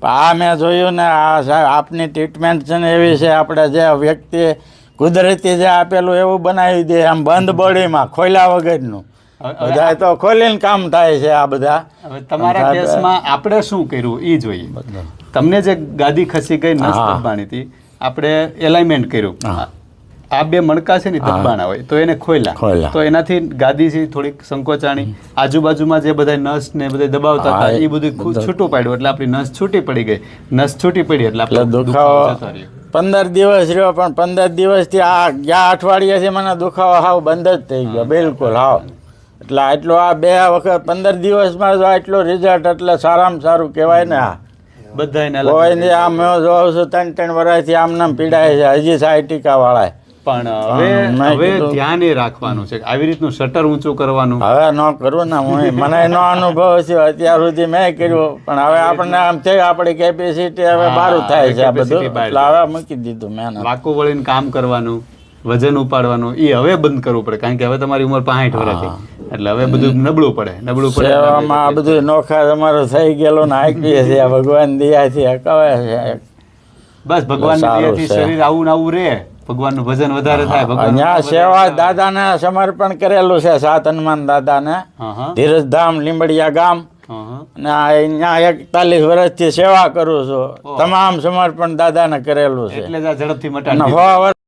આ મેં જોયું ને આ સાહેબ આપની ટ્રીટમેન્ટ છે ને એવી છે, આપણે જે વ્યક્તિ કુદરતી જે આપેલું એવું બનાવી દે આમ બંધ બોડીમાં ખોલ્યા વગરનું. બધા તો ખોલીને કામ થાય છે આ બધા. હવે તમારા કેસમાં આપણે શું કર્યું એ જોઈએ. તમને જે ગાદી ખસી ગઈ નસ દબાણી હતી, આપણે એલાઇનમેન્ટ કર્યું. આ બે મણકા છે ને દબાણા હોય તો એને ખોલ્યા તો એનાથી ગાદી છે થોડીક સંકોચાણી, આજુબાજુમાં જે બધા નસ ને બધા દબાવતા હતા એ બધું છૂટું પાડ્યું એટલે આપણી નસ છૂટી પડી ગઈ. નસ છૂટી પડી એટલે આપણે દુખાવો 15 દિવસ રહ્યો, પણ 15 દિવસથી આ ગયા અઠવાડિયાથી મને દુખાવો હાવ બંધ જ થઈ ગયો બિલકુલ હાવ. એટલે આટલો આ 2 વખત 15 દિવસમાં જો આટલો રિઝલ્ટ એટલે સારામાં સારું કહેવાય ને. આ બધાને કોઈને આમ જોઉં છું 3 વર્ષથી આમ પીડાય છે હજી સાયટિકા વાળા. પણ હવે ધ્યાન એ રાખવાનું છે આવી રીતનું શટર ઊંચું કરવાનું. હવે ન કરું ને હું, મને એનો અનુભવ છે અત્યાર સુધી મેં કર્યું, પણ હવે આપણને આમ છે આપણી કેપેસિટી હવે બારું થાય છે આ બધું, એટલે હવે મૂકી દીધું મેં. વાકું વળીને કામ કરવાનું, વજન ઉપાડવાનું એ હવે બંધ કરવું પડે, કારણ કે હવે તમારી ઉંમર 65 વર્ષથી, એટલે હવે બધું નબળું પડે. સેવામાં બધું નોખા તમારું થઈ ગયેલું ને આકીએ છે ભગવાન દયાથી અકાવે છે. બસ ભગવાન દયાથી શરીર આવું ને આવું રહે, ભગવાનનું ભજન વધારે થાય. અહીંયા સેવા દાદાને સમર્પણ કરેલું છે, 7 હનુમાન દાદાને, ધીરજધામ લીંબડિયા ગામ, અને અહીંયા 41 વર્ષથી સેવા કરું છું. તમામ સમર્પણ દાદાને કરેલું છે, એટલે ઝડપથી મટાડી